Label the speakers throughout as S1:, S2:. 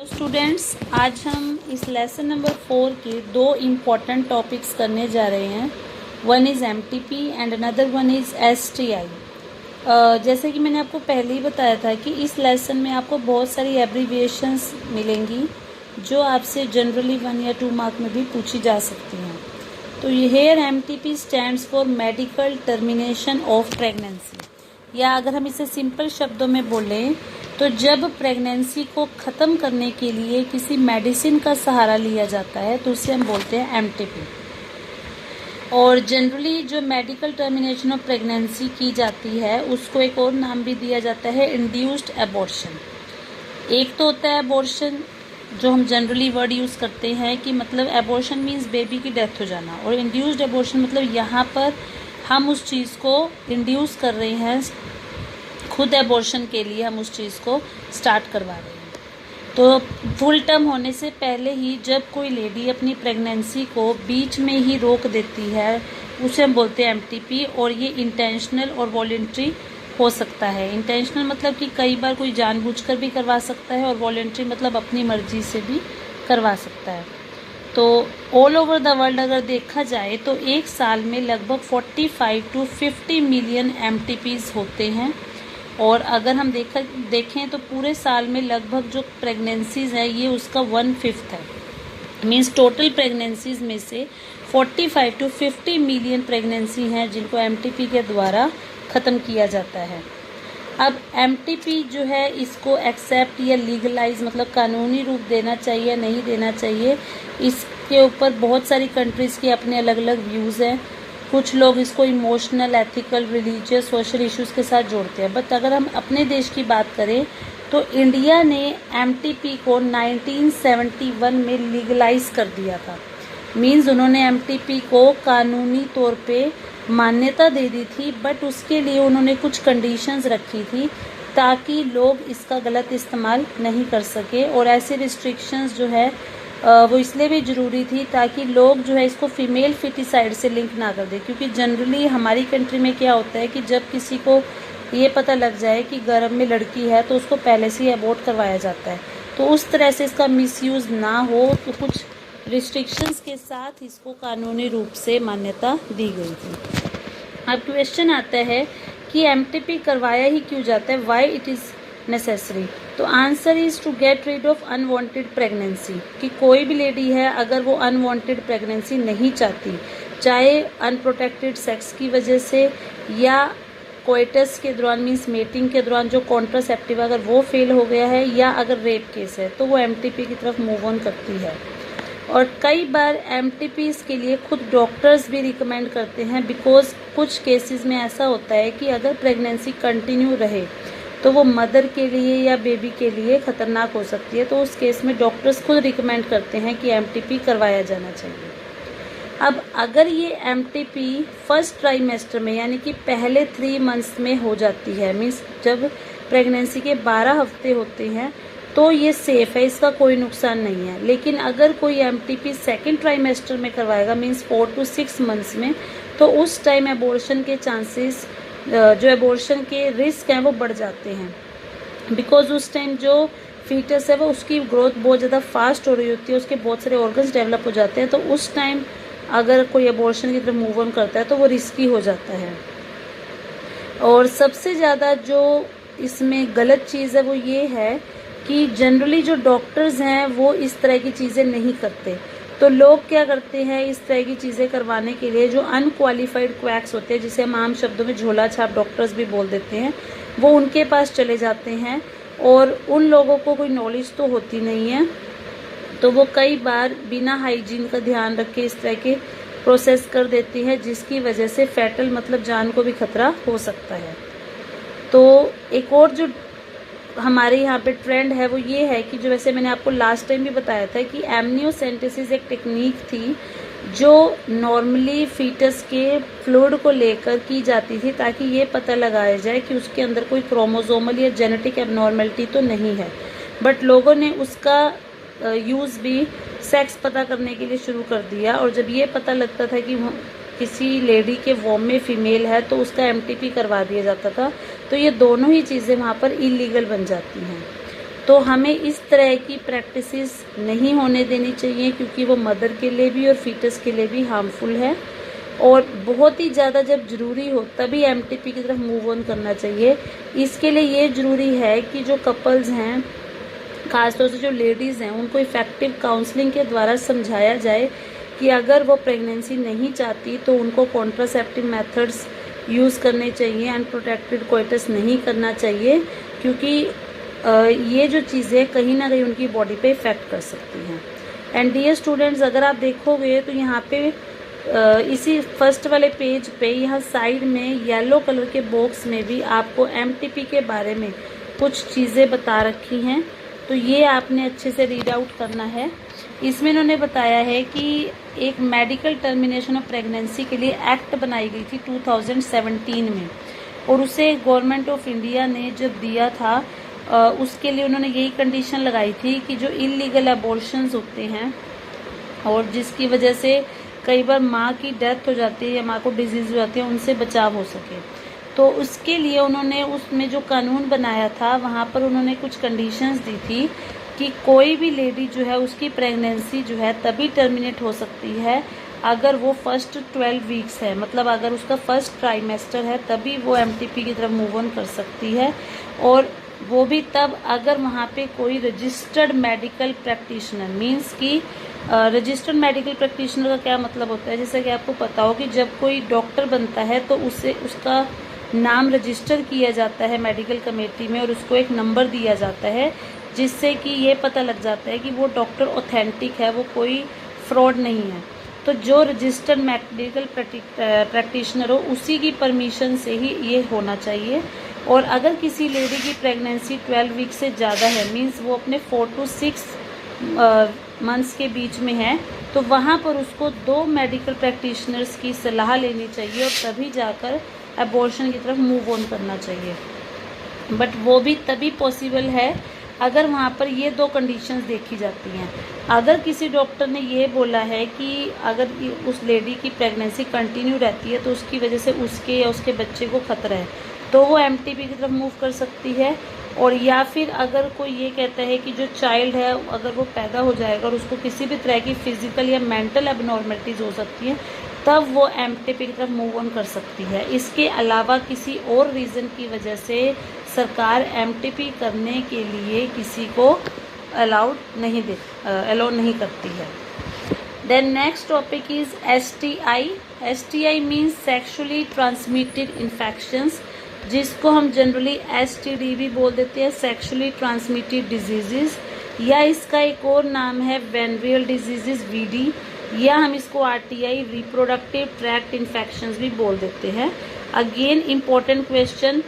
S1: Students, आज हम इस लेसन नंबर 4 के दो इम्पॉर्टेंट टॉपिक्स करने जा रहे हैं। One is MTP and another one is STI. जैसे कि मैंने आपको पहले ही बताया था कि इस लेसन में आपको बहुत सारी एब्रीविएशंस मिलेंगी जो आपसे जनरली 1 या 2 मार्क में भी पूछी जा सकती हैं। तो here MTP stands for medical termination of pregnancy, या अगर हम इसे सिंपल शब्दों में बोलें तो जब प्रेगनेंसी को ख़त्म करने के लिए किसी मेडिसिन का सहारा लिया जाता है तो उसे हम बोलते हैं एमटीपी। और जनरली जो मेडिकल टर्मिनेशन ऑफ प्रेगनेंसी की जाती है उसको एक और नाम भी दिया जाता है इंड्यूस्ड एबॉर्शन। एक तो होता है एबॉर्शन जो हम जनरली वर्ड यूज़ करते हैं कि मतलब एबॉर्शन मीन्स बेबी की डेथ हो जाना, और इंड्यूस्ड एबॉर्शन मतलब यहाँ पर हम उस चीज़ को इंड्यूस कर रहे हैं, खुद एबॉर्शन के लिए हम उस चीज़ को स्टार्ट करवा रहे हैं। तो फुल टर्म होने से पहले ही जब कोई लेडी अपनी प्रेगनेंसी को बीच में ही रोक देती है उसे हम बोलते हैं एमटीपी। और ये इंटेंशनल और वॉलंटरी हो सकता है। इंटेंशनल मतलब कि कई बार कोई जानबूझकर भी करवा सकता है, और वॉलंटरी मतलब अपनी मर्जी से भी करवा सकता है। तो ऑल ओवर द वर्ल्ड अगर देखा जाए तो एक साल में लगभग 45 to 50 मिलियन एमटीपीज़ होते हैं। और अगर हम देखें तो पूरे साल में लगभग जो प्रेगनेंसीज़ है ये उसका 1/5 है। मीन्स टोटल प्रेगनेंसीज़ में से 45 to 50 मिलियन प्रेगनेंसी हैं जिनको एमटीपी के द्वारा ख़त्म किया जाता है। अब एमटीपी जो है इसको एक्सेप्ट या लीगलाइज मतलब कानूनी रूप देना चाहिए या नहीं देना चाहिए, इसके ऊपर बहुत सारी कंट्रीज़ के अपने अलग अलग व्यूज़ हैं। कुछ लोग इसको emotional, ethical, religious, social issues के साथ जोड़ते हैं। बट अगर हम अपने देश की बात करें तो इंडिया ने एमटीपी को 1971 में लीगलाइज कर दिया था। मीन्स उन्होंने एमटीपी को कानूनी तौर पे मान्यता दे दी थी, बट उसके लिए उन्होंने कुछ कंडीशंस रखी थी ताकि लोग इसका गलत इस्तेमाल नहीं कर सके। और ऐसे रिस्ट्रिक्शंस जो है वो इसलिए भी ज़रूरी थी ताकि लोग जो है इसको फीमेल फिटिसाइड से लिंक ना कर दे। क्योंकि जनरली हमारी कंट्री में क्या होता है कि जब किसी को ये पता लग जाए कि गर्भ में लड़की है तो उसको पहले से ही अबॉर्ट करवाया जाता है। तो उस तरह से इसका मिसयूज़ ना हो तो कुछ रिस्ट्रिक्शंस के साथ इसको कानूनी रूप से मान्यता दी गई थी। अब क्वेश्चन आता है कि एमटीपी करवाया ही क्यों जाता है, वाई इट इज़ नेसेसरी। तो answer is to get rid of unwanted pregnancy, कि कोई भी लेडी है अगर वो अनवांटेड प्रेगनेंसी नहीं चाहती, चाहे अनप्रोटेक्टेड सेक्स की वजह से या कोइटस के दौरान मीन्स मेटिंग के दौरान जो कॉन्ट्रासेप्टिव अगर वो फेल हो गया है या अगर रेप केस है, तो वो एमटीपी की तरफ मूव ऑन करती है। और कई बार एमटीपीज़ के लिए खुद डॉक्टर्स भी रिकमेंड करते हैं, बिकॉज कुछ केसेस में ऐसा होता है कि अगर प्रेगनेंसी कंटिन्यू रहे तो वो मदर के लिए या बेबी के लिए ख़तरनाक हो सकती है। तो उस केस में डॉक्टर्स खुद रिकमेंड करते हैं कि एमटीपी करवाया जाना चाहिए। अब अगर ये एमटीपी फर्स्ट ट्राइमेस्टर में यानी कि पहले 3 मंथ्स में हो जाती है, मीन्स जब प्रेगनेंसी के 12 हफ्ते होते हैं, तो ये सेफ़ है, इसका कोई नुकसान नहीं है। लेकिन अगर कोई एमटीपी सेकेंड ट्राइमेस्टर में करवाएगा मीन्स 4 to 6 मंथ्स में, तो उस टाइम एबॉर्शन के चांसेस जो एबॉर्शन के रिस्क हैं वो बढ़ जाते हैं। बिकॉज उस टाइम जो फीटस है वो उसकी ग्रोथ बहुत ज़्यादा फास्ट हो रही होती है, उसके बहुत सारे ऑर्गन्स डेवलप हो जाते हैं। तो उस टाइम अगर कोई एबॉर्शन की तरफ मूव ऑन करता है तो वो रिस्की हो जाता है। और सबसे ज़्यादा जो इसमें गलत चीज़ है वो ये है कि जनरली जो डॉक्टर्स हैं वो इस तरह की चीज़ें नहीं करते। तो लोग क्या करते हैं इस तरह की चीज़ें करवाने के लिए, जो अनक्वालिफाइड क्वैक्स होते हैं जिसे हम आम शब्दों में झोला छाप डॉक्टर्स भी बोल देते हैं, वो उनके पास चले जाते हैं। और उन लोगों को कोई नॉलेज तो होती नहीं है, तो वो कई बार बिना हाइजीन का ध्यान रखे इस तरह के प्रोसेस कर देती है, जिसकी वजह से फैटल मतलब जान को भी खतरा हो सकता है। तो एक और जो हमारे यहाँ पे ट्रेंड है वो ये है कि जो वैसे मैंने आपको लास्ट टाइम भी बताया था कि एमनियोसेंटेसिस एक टेक्निक थी जो नॉर्मली फीटस के फ्लूइड को लेकर की जाती थी ताकि ये पता लगाया जाए कि उसके अंदर कोई क्रोमोसोमल या जेनेटिक एबनॉर्मलिटी तो नहीं है। बट लोगों ने उसका यूज़ भी सेक्स पता करने के लिए शुरू कर दिया, और जब ये पता लगता था कि किसी लेडी के वॉम में फीमेल है तो उसका एमटीपी करवा दिया जाता था। तो ये दोनों ही चीज़ें वहाँ पर इलीगल बन जाती हैं। तो हमें इस तरह की प्रैक्टिसेस नहीं होने देनी चाहिए, क्योंकि वो मदर के लिए भी और फीटस के लिए भी हार्मफुल है। और बहुत ही ज़्यादा जब ज़रूरी हो तभी एमटीपी की तरफ मूव ऑन करना चाहिए। इसके लिए ये ज़रूरी है कि जो कपल्स हैं, खासतौर से जो लेडीज़ हैं, उनको इफ़ेक्टिव काउंसलिंग के द्वारा समझाया जाए कि अगर वो प्रेगनेंसी नहीं चाहती तो उनको कॉन्ट्रासेप्टिव मेथड्स यूज़ करने चाहिए, अनप्रोटेक्टेड कोइटस नहीं करना चाहिए, क्योंकि ये जो चीज़ें कहीं ना कहीं उनकी बॉडी पे इफ़ेक्ट कर सकती हैं। एंड डियर स्टूडेंट्स, अगर आप देखोगे तो यहाँ पे इसी फर्स्ट वाले पेज पे यहाँ साइड में येलो कलर के बॉक्स में भी आपको एमटीपी के बारे में कुछ चीज़ें बता रखी हैं, तो ये आपने अच्छे से रीड आउट करना है। इसमें इन्होंने बताया है कि एक मेडिकल टर्मिनेशन ऑफ प्रेगनेंसी के लिए एक्ट बनाई गई थी 2017 में, और उसे गवर्नमेंट ऑफ इंडिया ने जब दिया था उसके लिए उन्होंने यही कंडीशन लगाई थी कि जो इलीगल अबॉर्शंस होते हैं और जिसकी वजह से कई बार माँ की डेथ हो जाती है या माँ को डिजीज़ हो जाती है, उनसे बचाव हो सके। तो उसके लिए उन्होंने उसमें जो कानून बनाया था वहाँ पर उन्होंने कुछ कंडीशंस दी थी कि कोई भी लेडी जो है उसकी प्रेगनेंसी जो है तभी टर्मिनेट हो सकती है अगर वो फर्स्ट 12 वीक्स है, मतलब अगर उसका फर्स्ट ट्राइमेस्टर है तभी वो एमटीपी की तरफ मूव ऑन कर सकती है, और वो भी तब अगर वहाँ पे कोई रजिस्टर्ड मेडिकल प्रैक्टिशनर, मींस कि रजिस्टर्ड मेडिकल प्रैक्टिशनर का क्या मतलब होता है, जैसे कि आपको पता हो कि जब कोई डॉक्टर बनता है तो उसे उसका नाम रजिस्टर किया जाता है मेडिकल कमेटी में और उसको एक नंबर दिया जाता है जिससे कि ये पता लग जाता है कि वो डॉक्टर ऑथेंटिक है, वो कोई फ्रॉड नहीं है। तो जो रजिस्टर्ड मेडिकल प्रैक्टिशनर हो उसी की परमिशन से ही ये होना चाहिए। और अगर किसी लेडी की प्रेगनेंसी 12 वीक से ज़्यादा है, मींस वो अपने 4 to 6 मंथ्स के बीच में है, तो वहाँ पर उसको 2 मेडिकल प्रैक्टिशनर्स की सलाह लेनी चाहिए और तभी जाकर अबॉर्शन की तरफ मूव ऑन करना चाहिए। बट वो भी तभी पॉसिबल है अगर वहाँ पर ये 2 कंडीशंस देखी जाती हैं। अगर किसी डॉक्टर ने ये बोला है कि अगर उस लेडी की प्रेगनेंसी कंटिन्यू रहती है तो उसकी वजह से उसके या उसके बच्चे को खतरा है, तो वो एमटीपी की तरफ मूव कर सकती है। और या फिर अगर कोई ये कहता है कि जो चाइल्ड है अगर वो पैदा हो जाएगा और उसको किसी भी तरह की फिजिकल या मेंटल एबनॉर्मलिटीज़ हो सकती हैं, तब वो एमटीपी की तरफ मूव ऑन कर सकती है। इसके अलावा किसी और रीज़न की वजह से सरकार एमटीपी करने के लिए किसी को अलाउ नहीं करती है। Then next topic is STI। STI means sexually transmitted infections, जिसको हम जनरली STD भी बोल देते हैं, सेक्शुअली ट्रांसमिटेड डिजीज़, या इसका एक और नाम है वेनरियल डिजीज़ VD, या हम इसको RTI रिप्रोडक्टिव ट्रैक्ट इन्फेक्शंस भी बोल देते हैं। अगेन इम्पोर्टेंट क्वेश्चन,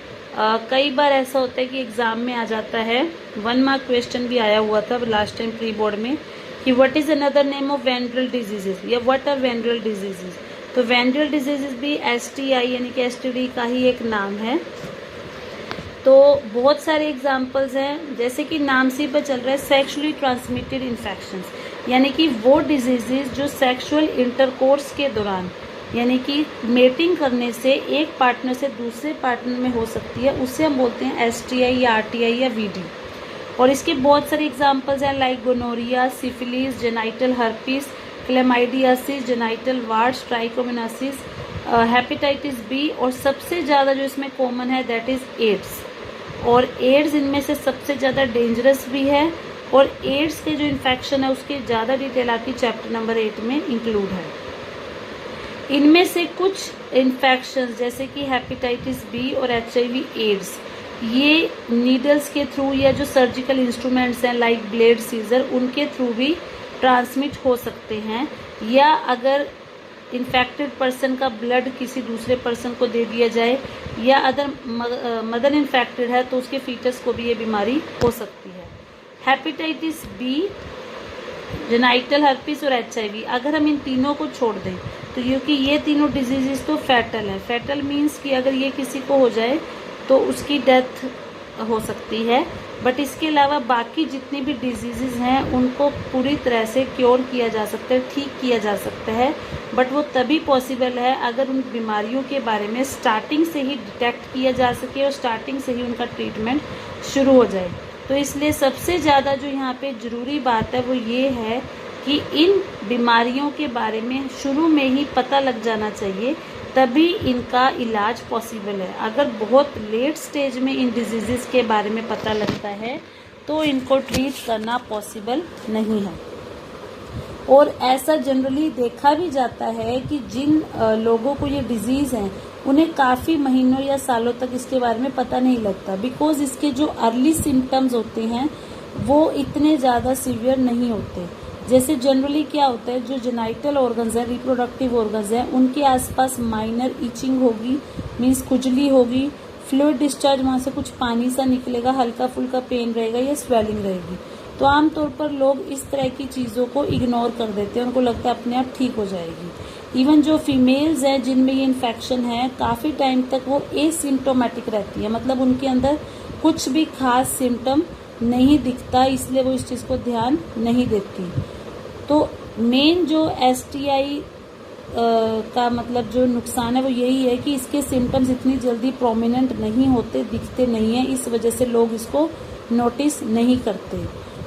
S1: कई बार ऐसा होता है कि एग्ज़ाम में आ जाता है, 1 मार्क क्वेश्चन भी आया हुआ था लास्ट टाइम प्री बोर्ड में कि what is another name of venereal diseases या व्हाट आर वेनरियल डिजीजेस। तो वेनरियल डिजीजेस भी STI यानी कि STD का ही एक नाम है। तो बहुत सारे एग्जाम्पल्स हैं, जैसे कि नाम से ही पता चल रहा है सेक्शुअली ट्रांसमिटेड इन्फेक्शंस, यानी कि वो डिजीजेस जो सेक्सुअल इंटरकोर्स के दौरान यानी कि मेटिंग करने से एक पार्टनर से दूसरे पार्टनर में हो सकती है, उससे हम बोलते हैं STI या RTI या VD। और इसके बहुत सारे एग्जाम्पल्स हैं like gonorrhoea, syphilis, genital herpes, chlamydiasis, genital warts, trichomoniasis, hepatitis B, और सबसे ज़्यादा जो इसमें कॉमन है दैट इज़ एड्स। और एड्स इनमें से सबसे ज़्यादा डेंजरस भी है, और एड्स के जो इन्फेक्शन है उसकी ज़्यादा डिटेल आपकी चैप्टर नंबर 8 में इंक्लूड है। इनमें से कुछ इन्फेक्शंस जैसे कि हेपेटाइटिस B और HIV एड्स, ये नीडल्स के थ्रू या जो सर्जिकल इंस्ट्रूमेंट्स हैं लाइक ब्लेड, सीजर, उनके थ्रू भी ट्रांसमिट हो सकते हैं, या अगर इन्फेक्टेड पर्सन का ब्लड किसी दूसरे पर्सन को दे दिया जाए, या अदर मदर इन्फेक्टेड है तो उसके फीटस को भी ये बीमारी हो सकती है। हेपेटाइटिस B, जेनाइटल हर्पिस और HIV, अगर हम इन तीनों को छोड़ दें तो क्योंकि ये तीनों डिजीज़ तो फैटल हैं, फैटल मीन्स कि अगर ये किसी को हो जाए तो उसकी डेथ हो सकती है, बट इसके अलावा बाकी जितनी भी डिजीज़ हैं उनको पूरी तरह से क्योर किया जा सकता है, ठीक किया जा सकता है, बट वो तभी पॉसिबल है अगर उन बीमारियों के बारे में स्टार्टिंग से ही डिटेक्ट किया जा सके और स्टार्टिंग से ही उनका ट्रीटमेंट शुरू हो जाए। तो इसलिए सबसे ज़्यादा जो यहाँ पे ज़रूरी बात है वो ये है कि इन बीमारियों के बारे में शुरू में ही पता लग जाना चाहिए, तभी इनका इलाज पॉसिबल है। अगर बहुत लेट स्टेज में इन डिजीज़ के बारे में पता लगता है तो इनको ट्रीट करना पॉसिबल नहीं है। और ऐसा जनरली देखा भी जाता है कि जिन लोगों को ये डिजीज़ हैं उन्हें काफ़ी महीनों या सालों तक इसके बारे में पता नहीं लगता, बिकॉज इसके जो अर्ली सिम्टम्स होते हैं वो इतने ज़्यादा सीवियर नहीं होते। जैसे जनरली क्या होता है, जो जेनाइटल ऑर्गन्स हैं, रिप्रोडक्टिव ऑर्गन्स हैं, उनके आसपास माइनर इचिंग होगी, मीन्स खुजली होगी, फ्लूइड डिस्चार्ज, वहाँ से कुछ पानी सा निकलेगा, हल्का फुल्का पेन रहेगा या स्वेलिंग रहेगी। तो आमतौर पर लोग इस तरह की चीज़ों को इग्नोर कर देते हैं, उनको लगता है अपने आप ठीक हो जाएगी। इवन जो फीमेल्स हैं जिनमें ये इन्फेक्शन है, काफ़ी टाइम तक वो एसिम्टोमेटिक रहती है, मतलब उनके अंदर कुछ भी खास सिम्टम नहीं दिखता, इसलिए वो इस चीज़ को ध्यान नहीं देती। तो मेन जो STI का मतलब जो नुकसान है वो यही है कि इसके सिम्टम्स इतनी जल्दी प्रोमिनेंट नहीं होते, दिखते नहीं हैं, इस वजह से लोग इसको नोटिस नहीं करते।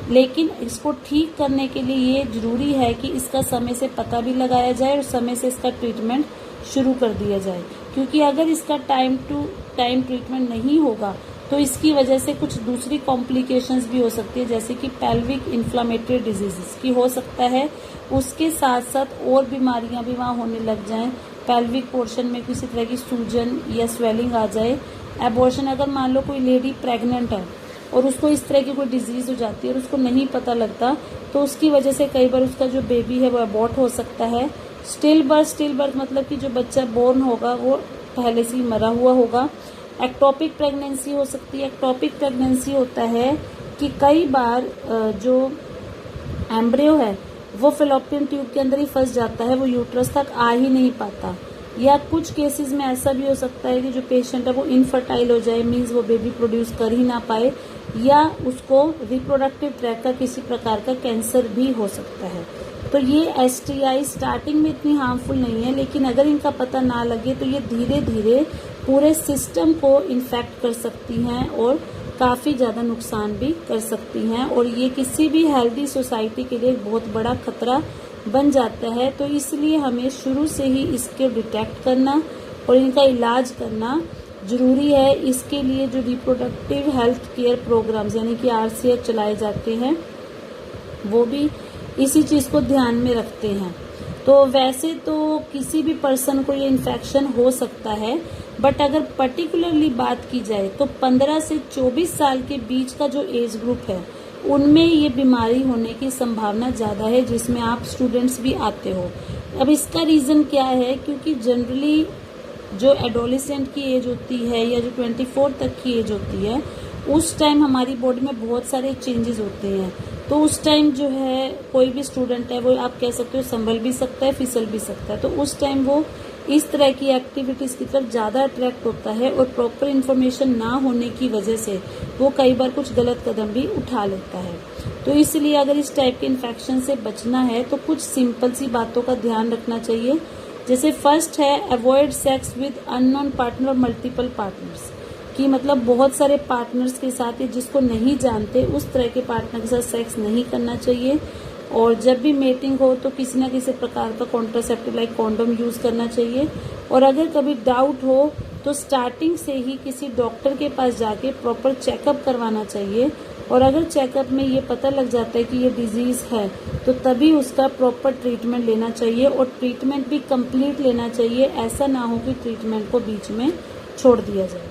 S1: लेकिन इसको ठीक करने के लिए ये ज़रूरी है कि इसका समय से पता भी लगाया जाए और समय से इसका ट्रीटमेंट शुरू कर दिया जाए, क्योंकि अगर इसका टाइम टू टाइम ट्रीटमेंट नहीं होगा तो इसकी वजह से कुछ दूसरी कॉम्प्लिकेशंस भी हो सकती है, जैसे कि पेल्विक इन्फ्लामेटरी डिजीज़ की हो सकता है। उसके साथ साथ और बीमारियां भी वहाँ होने लग जाएं, पेल्विक पोर्शन में किसी तरह की सूजन या स्वेलिंग आ जाए। एबॉर्शन, अगर मान लो कोई लेडी प्रेग्नेंट है और उसको इस तरह की कोई डिजीज़ हो जाती है और उसको नहीं पता लगता, तो उसकी वजह से कई बार उसका जो बेबी है वो अबॉर्ट हो सकता है। स्टिल बर्थ मतलब कि जो बच्चा बोर्न होगा वो पहले से ही मरा हुआ होगा। एक्टोपिक प्रेगनेंसी हो सकती है। एक्टोपिक प्रेगनेंसी होता है कि कई बार जो एम्ब्रियो है वो फेलोपियन ट्यूब के अंदर ही फंस जाता है, वो यूट्रस तक आ ही नहीं पाता। या कुछ केसेस में ऐसा भी हो सकता है कि जो पेशेंट है वो इनफर्टाइल हो जाए, मीन्स वो बेबी प्रोड्यूस कर ही ना पाए, या उसको रिप्रोडक्टिव ट्रैक का किसी प्रकार का कैंसर भी हो सकता है। तो ये STI स्टार्टिंग में इतनी हार्मफुल नहीं है, लेकिन अगर इनका पता ना लगे तो ये धीरे धीरे पूरे सिस्टम को इन्फेक्ट कर सकती हैं और काफ़ी ज़्यादा नुकसान भी कर सकती हैं, और ये किसी भी हेल्दी सोसाइटी के लिए बहुत बड़ा खतरा बन जाता है। तो इसलिए हमें शुरू से ही इसके डिटेक्ट करना और इनका इलाज करना ज़रूरी है। इसके लिए जो रिप्रोडक्टिव हेल्थ केयर प्रोग्राम्स यानी कि RCH चलाए जाते हैं वो भी इसी चीज़ को ध्यान में रखते हैं। तो वैसे तो किसी भी पर्सन को ये इन्फेक्शन हो सकता है, बट अगर पर्टिकुलरली बात की जाए तो 15 से 24 साल के बीच का जो एज ग्रुप है उनमें ये बीमारी होने की संभावना ज़्यादा है, जिसमें आप स्टूडेंट्स भी आते हो। अब इसका रीज़न क्या है, क्योंकि जनरली जो एडोलेसेंट की एज होती है या जो 24 तक की एज होती है, उस टाइम हमारी बॉडी में बहुत सारे चेंजेस होते हैं। तो उस टाइम जो है कोई भी स्टूडेंट है वो आप कह सकते हो संभल भी सकता है, फिसल भी सकता है। तो उस टाइम वो इस तरह की एक्टिविटीज़ की तरफ ज़्यादा अट्रैक्ट होता है, और प्रॉपर इन्फॉर्मेशन ना होने की वजह से वो कई बार कुछ गलत कदम भी उठा लेता है। तो इसलिए अगर इस टाइप के इन्फेक्शन से बचना है तो कुछ सिंपल सी बातों का ध्यान रखना चाहिए। जैसे फर्स्ट है avoid sex with unknown partner और मल्टीपल पार्टनर्स, कि मतलब बहुत सारे पार्टनर्स के साथ, जिसको नहीं जानते उस तरह के पार्टनर के साथ सेक्स नहीं करना चाहिए। और जब भी मेटिंग हो तो किसी न किसी प्रकार का कॉन्ट्रासेप्टिव लाइक कॉन्डोम यूज़ करना चाहिए। और अगर कभी डाउट हो तो स्टार्टिंग से ही किसी डॉक्टर के पास जाके प्रॉपर चेकअप करवाना चाहिए। और अगर चेकअप में ये पता लग जाता है कि ये डिजीज़ है तो तभी उसका प्रॉपर ट्रीटमेंट लेना चाहिए, और ट्रीटमेंट भी कंप्लीट लेना चाहिए। ऐसा ना हो कि ट्रीटमेंट को बीच में छोड़ दिया जाए।